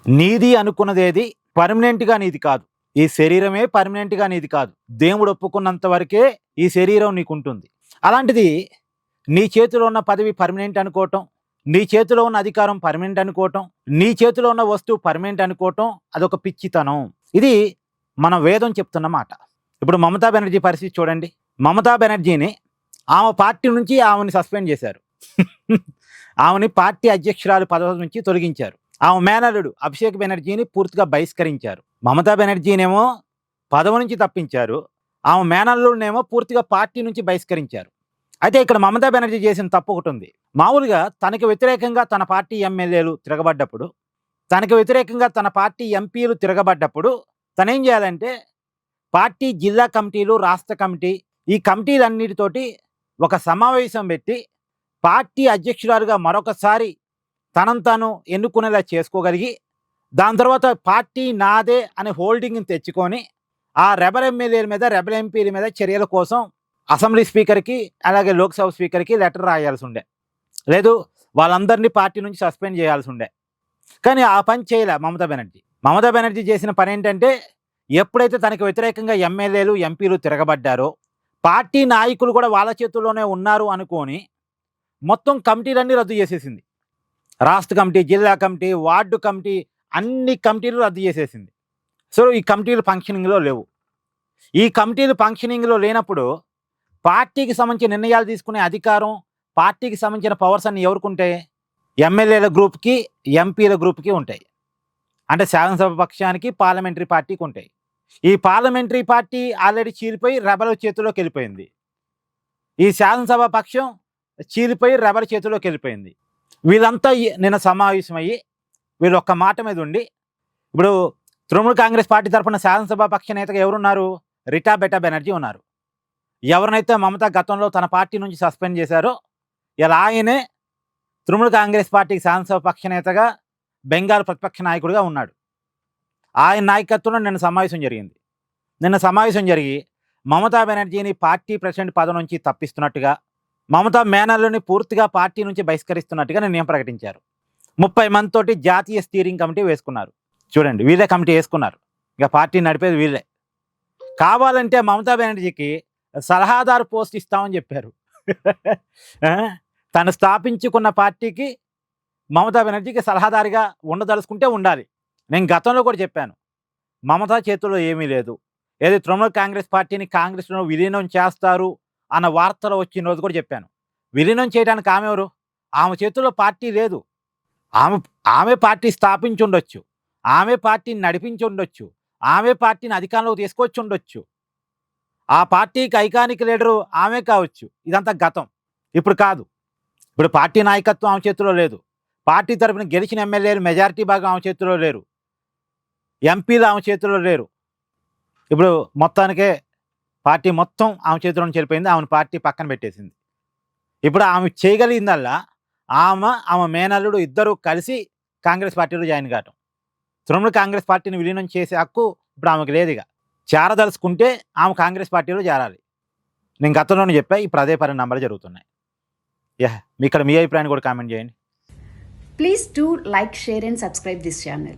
నీది అనుకున్నదేది పర్మనెంట్గా నీది కాదు. ఈ శరీరమే పర్మనెంట్గా నీది కాదు. దేవుడు ఒప్పుకున్నంత వరకే ఈ శరీరం నీకుంటుంది. అలాంటిది నీ చేతిలో ఉన్న పదవి పర్మనెంట్ అనుకోవటం, నీ చేతిలో ఉన్న అధికారం పర్మనెంట్ అనుకోవటం, నీ చేతిలో ఉన్న వస్తువు పర్మనెంట్ అనుకోవటం అదొక పిచ్చితనం. ఇది మన వేదం చెప్తున్న మాట. ఇప్పుడు మమతా బెనర్జీ పరిస్థితి చూడండి. మమతా బెనర్జీని ఆమె పార్టీ నుంచి ఆమెని సస్పెండ్ చేశారు. ఆమెని పార్టీ అధ్యక్షురాలు పదవి నుంచి తొలగించారు. ఆమె మేనల్లుడు అభిషేక్ బెనర్జీని పూర్తిగా బహిష్కరించారు. మమతా బెనర్జీనేమో పదవి నుంచి తప్పించారు, ఆమె మేనల్లుడినేమో పూర్తిగా పార్టీ నుంచి బహిష్కరించారు. అయితే ఇక్కడ మమతా బెనర్జీ చేసిన తప్పు ఒకటి ఉంది. మామూలుగా తనకు వ్యతిరేకంగా తన పార్టీ ఎమ్మెల్యేలు తిరగబడ్డప్పుడు, తనకు వ్యతిరేకంగా తన పార్టీ ఎంపీలు తిరగబడ్డప్పుడు తనేం చేయాలంటే పార్టీ జిల్లా కమిటీలు, రాష్ట్ర కమిటీ, ఈ కమిటీలన్నిటితోటి ఒక సమావేశం పెట్టి పార్టీ అధ్యక్షురాలుగా మరొకసారి తనను తాను ఎన్నుకునేలా చేసుకోగలిగి, దాని తర్వాత పార్టీ నాదే అనే హోల్డింగ్ని తెచ్చుకొని ఆ రెబల్ ఎమ్మెల్యేల మీద, రెబల్ ఎంపీల మీద చర్యల కోసం అసెంబ్లీ స్పీకర్కి అలాగే లోక్సభ స్పీకర్కి లెటర్ రాయాల్సి ఉండే, లేదు వాళ్ళందరినీ పార్టీ నుంచి సస్పెండ్ చేయాల్సి ఉండే. కానీ ఆ పని చేయలే మమతా బెనర్జీ. మమతా బెనర్జీ చేసిన పని ఏంటంటే, ఎప్పుడైతే తనకు వ్యతిరేకంగా ఎమ్మెల్యేలు, ఎంపీలు తిరగబడ్డారో, పార్టీ నాయకులు కూడా వాళ్ళ చేతుల్లోనే ఉన్నారు అనుకొని మొత్తం కమిటీలన్నీ రద్దు చేసేసింది. రాష్ట్ర కమిటీ, జిల్లా కమిటీ, వార్డు కమిటీ, అన్ని కమిటీలు రద్దు చేసేసింది. సో ఈ కమిటీలు ఫంక్షనింగ్లో లేవు. ఈ కమిటీలు ఫంక్షనింగ్లో లేనప్పుడు పార్టీకి సంబంధించిన నిర్ణయాలు తీసుకునే అధికారం, పార్టీకి సంబంధించిన పవర్స్ అన్ని ఎవరికి ఉంటాయి? ఎమ్మెల్యేల గ్రూప్కి, ఎంపీల గ్రూప్కి ఉంటాయి. అంటే శాసనసభ పక్షానికి, పార్లమెంటరీ పార్టీకి ఉంటాయి. ఈ పార్లమెంటరీ పార్టీ ఆల్రెడీ చీలిపోయి రెబల్ చేతిలోకి వెళ్ళిపోయింది. ఈ శాసనసభ పక్షం చీలిపోయి రెబల్ చేతిలోకి వెళ్ళిపోయింది. వీళ్ళంతా నిన్న సమావేశమయ్యి వీళ్ళు ఒక్క మాట మీద ఉండి, ఇప్పుడు తృణమూల్ కాంగ్రెస్ పార్టీ తరఫున శాసనసభ పక్ష నేతగా ఎవరున్నారు? రిటా బెనర్జీ ఉన్నారు. ఎవరినైతే మమతా గతంలో తన పార్టీ నుంచి సస్పెండ్ చేశారో ఇలా ఆయనే తృణమూల్ కాంగ్రెస్ పార్టీకి శాసనసభ పక్ష నేతగా, బెంగాల్ ప్రతిపక్ష నాయకుడిగా ఉన్నాడు. ఆయన నాయకత్వంలో నిన్న సమావేశం జరిగింది. నిన్న సమావేశం జరిగి మమతా బెనర్జీని పార్టీ ప్రెసిడెంట్ పదవి నుంచి తప్పిస్తున్నట్టుగా, మమతా మేనల్లుని పూర్తిగా పార్టీ నుంచి బహిష్కరిస్తున్నట్టుగా నిర్ణయం ప్రకటించారు. 30 మందితోటి జాతీయ స్టీరింగ్ కమిటీ వేసుకున్నారు. చూడండి, వీళ్ళే కమిటీ వేసుకున్నారు. ఇక పార్టీ నడిపేది వీళ్ళే. కావాలంటే మమతా బెనర్జీకి సలహాదారు పోస్ట్ ఇస్తామని చెప్పారు. తను స్థాపించుకున్న పార్టీకి మమతా బెనర్జీకి సలహాదారిగా ఉండదలుచుకుంటే ఉండాలి. నేను గతంలో కూడా చెప్పాను, మమతా చేతుల్లో ఏమీ లేదు. ఏది తృణమూల్ కాంగ్రెస్ పార్టీని కాంగ్రెస్లో విలీనం చేస్తారు అన్న వార్తలు వచ్చిన రోజు కూడా చెప్పాను. విలీనం చేయడానికి ఆమె ఎవరు? ఆమె చేతుల్లో పార్టీ లేదు. ఆమె పార్టీ స్థాపించి ఉండొచ్చు, ఆమె పార్టీని నడిపించి ఉండొచ్చు, ఆమె పార్టీని అధికారంలోకి తీసుకొచ్చి ఉండొచ్చు. ఆ పార్టీకి ఐకానిక్ లీడరు ఆమె కావచ్చు. ఇదంతా గతం, ఇప్పుడు కాదు. ఇప్పుడు పార్టీ నాయకత్వం ఆమె చేతిలో లేదు. పార్టీ తరఫున గెలిచిన ఎమ్మెల్యేలు మెజారిటీ భాగం ఆమె చేతిలో లేరు. ఎంపీలు ఆమె చేతిలో లేరు. ఇప్పుడు మొత్తానికే పార్టీ మొత్తం ఆమె చేతిలో నుంచి వెళ్ళిపోయింది. ఆమెను పార్టీ పక్కన పెట్టేసింది. ఇప్పుడు ఆమె చేయగలిగిందల్లా ఆమె మేనల్లుడు ఇద్దరు కలిసి కాంగ్రెస్ పార్టీలో జాయిన్ కావటం. తృణమూల్ కాంగ్రెస్ పార్టీని విలీనం చేసే హక్కు ఇప్పుడు ఆమెకు లేదు. ఇక చేరదలుచుకుంటే ఆమె కాంగ్రెస్ పార్టీలో చేరాలి. నేను గతంలోనే చెప్పా, ఇప్పుడు అదే పరిణామాలు జరుగుతున్నాయి. ఇక్కడ మీ అభిప్రాయాన్ని కూడా కామెంట్ చేయండి. Please do like, share and subscribe this channel.